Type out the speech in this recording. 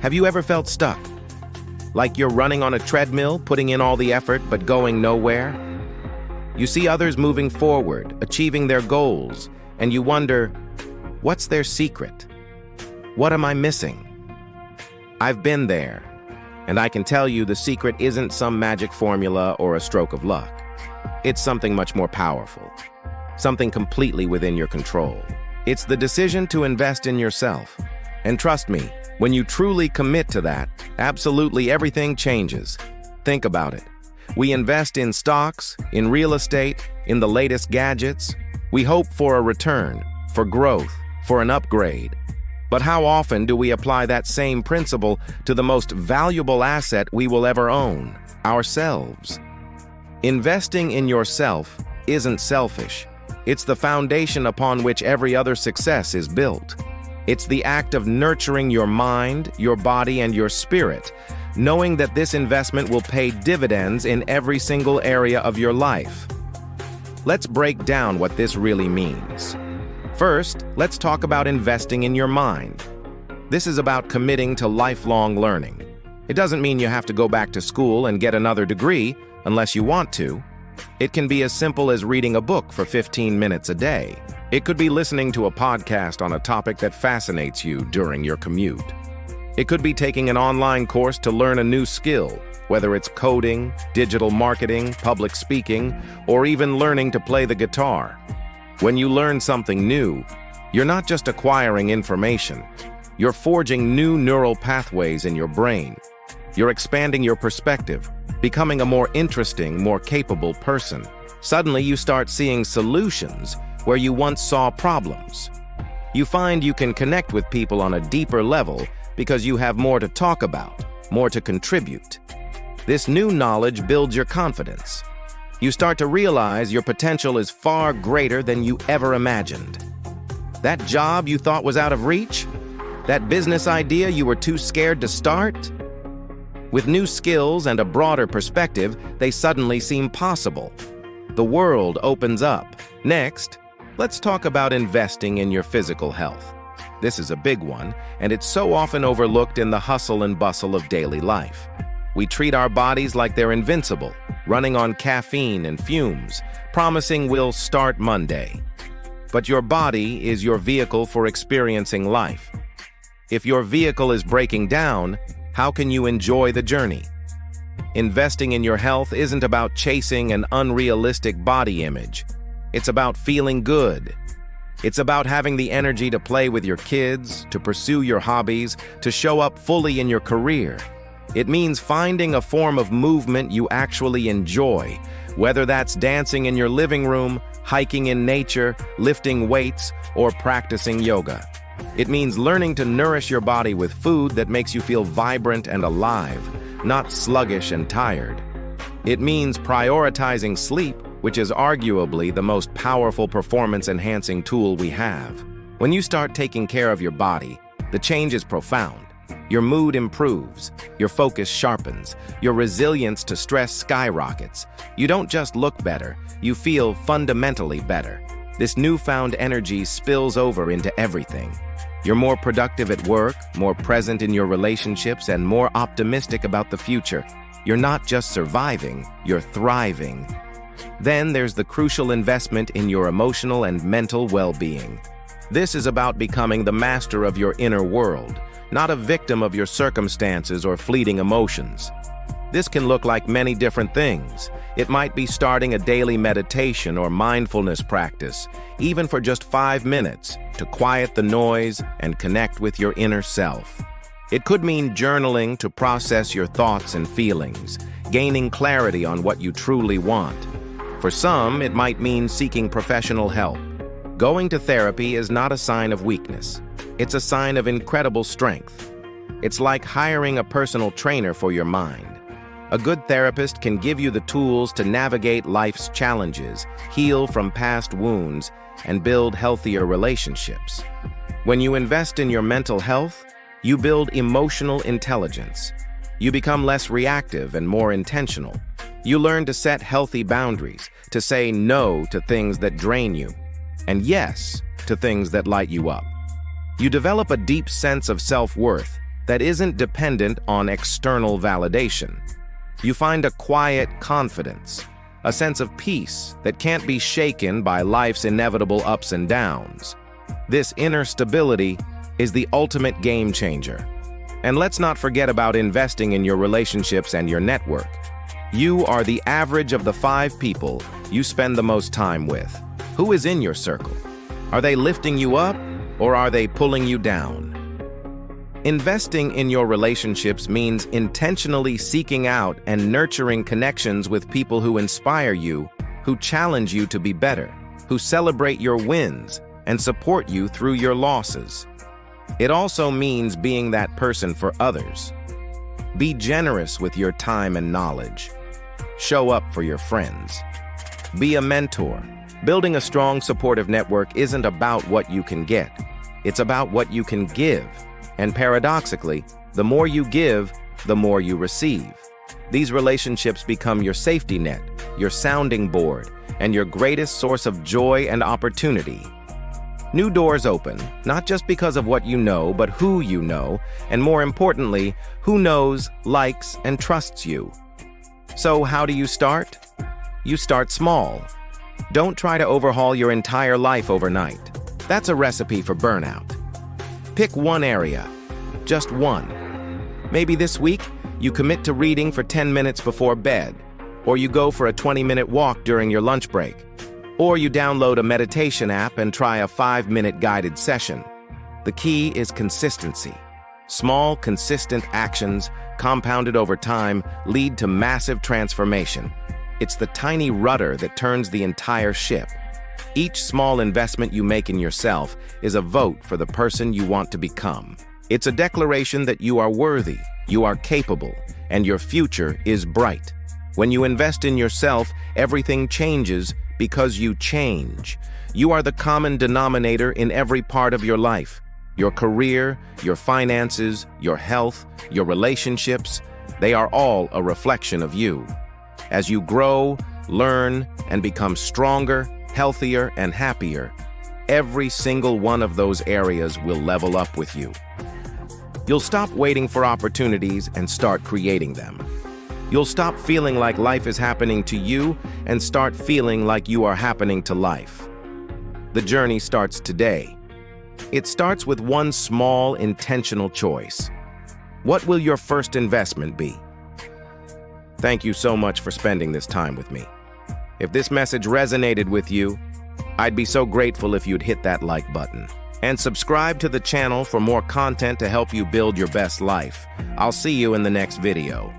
Have you ever felt stuck? Like you're running on a treadmill, putting in all the effort, but going nowhere? You see others moving forward, achieving their goals, and you wonder, what's their secret? What am I missing? I've been there, and I can tell you the secret isn't some magic formula or a stroke of luck. It's something much more powerful, something completely within your control. It's the decision to invest in yourself. And trust me, when you truly commit to that, absolutely everything changes. Think about it. We invest in stocks, in real estate, in the latest gadgets. We hope for a return, for growth, for an upgrade. But how often do we apply that same principle to the most valuable asset we will ever own, ourselves? Investing in yourself isn't selfish. It's the foundation upon which every other success is built. It's the act of nurturing your mind, your body, and your spirit, knowing that this investment will pay dividends in every single area of your life. Let's break down what this really means. First, let's talk about investing in your mind. This is about committing to lifelong learning. It doesn't mean you have to go back to school and get another degree unless you want to. It can be as simple as reading a book for 15 minutes a day. It could be listening to a podcast on a topic that fascinates you during your commute. It could be taking an online course to learn a new skill, whether it's coding, digital marketing, public speaking, or even learning to play the guitar. When you learn something new, you're not just acquiring information. You're forging new neural pathways in your brain. You're expanding your perspective, becoming a more interesting, more capable person. Suddenly, you start seeing solutions where you once saw problems. You find you can connect with people on a deeper level because you have more to talk about, more to contribute. This new knowledge builds your confidence. You start to realize your potential is far greater than you ever imagined. That job you thought was out of reach? That business idea you were too scared to start? With new skills and a broader perspective, they suddenly seem possible. The world opens up. Next, let's talk about investing in your physical health. This is a big one, and it's so often overlooked in the hustle and bustle of daily life. We treat our bodies like they're invincible, running on caffeine and fumes, promising we'll start Monday. But your body is your vehicle for experiencing life. If your vehicle is breaking down, how can you enjoy the journey? Investing in your health isn't about chasing an unrealistic body image. It's about feeling good. It's about having the energy to play with your kids, to pursue your hobbies, to show up fully in your career. It means finding a form of movement you actually enjoy, whether that's dancing in your living room, hiking in nature, lifting weights, or practicing yoga. It means learning to nourish your body with food that makes you feel vibrant and alive, not sluggish and tired. It means prioritizing sleep, which is arguably the most powerful performance-enhancing tool we have. When you start taking care of your body, the change is profound. Your mood improves, your focus sharpens, your resilience to stress skyrockets. You don't just look better, you feel fundamentally better. This newfound energy spills over into everything. You're more productive at work, more present in your relationships, and more optimistic about the future. You're not just surviving, you're thriving. Then there's the crucial investment in your emotional and mental well-being. This is about becoming the master of your inner world, not a victim of your circumstances or fleeting emotions. This can look like many different things. It might be starting a daily meditation or mindfulness practice, even for just 5 minutes, to quiet the noise and connect with your inner self. It could mean journaling to process your thoughts and feelings, gaining clarity on what you truly want. For some, it might mean seeking professional help. Going to therapy is not a sign of weakness. It's a sign of incredible strength. It's like hiring a personal trainer for your mind. A good therapist can give you the tools to navigate life's challenges, heal from past wounds, and build healthier relationships. When you invest in your mental health, you build emotional intelligence. You become less reactive and more intentional. You learn to set healthy boundaries, to say no to things that drain you, and yes to things that light you up. You develop a deep sense of self-worth, that isn't dependent on external validation. You find a quiet confidence, a sense of peace that can't be shaken by life's inevitable ups and downs. This inner stability is the ultimate game changer. And let's not forget about investing in your relationships and your network. You are the average of the 5 people you spend the most time with. Who is in your circle? Are they lifting you up, or are they pulling you down? Investing in your relationships means intentionally seeking out and nurturing connections with people who inspire you, who challenge you to be better, who celebrate your wins, and support you through your losses. It also means being that person for others. Be generous with your time and knowledge. Show up for your friends. Be a mentor. Building a strong, supportive network isn't about what you can get. It's about what you can give. And paradoxically, the more you give, the more you receive. These relationships become your safety net, your sounding board, and your greatest source of joy and opportunity. New doors open, not just because of what you know, but who you know, and more importantly, who knows, likes, and trusts you. So how do you start? You start small. Don't try to overhaul your entire life overnight. That's a recipe for burnout. Pick one area, just one. Maybe this week, you commit to reading for 10 minutes before bed, or you go for a 20-minute walk during your lunch break, or you download a meditation app and try a 5-minute guided session. The key is consistency. Small, consistent actions, compounded over time, lead to massive transformation. It's the tiny rudder that turns the entire ship. Each small investment you make in yourself is a vote for the person you want to become. It's a declaration that you are worthy, you are capable, and your future is bright. When you invest in yourself, everything changes because you change. You are the common denominator in every part of your life. Your career, your finances, your health, your relationships, they are all a reflection of you. As you grow, learn, and become stronger, healthier, and happier, every single one of those areas will level up with you. You'll stop waiting for opportunities and start creating them. You'll stop feeling like life is happening to you and start feeling like you are happening to life. The journey starts today. It starts with one small, intentional choice. What will your first investment be? Thank you so much for spending this time with me. If this message resonated with you, I'd be so grateful if you'd hit that like button. And subscribe to the channel for more content to help you build your best life. I'll see you in the next video.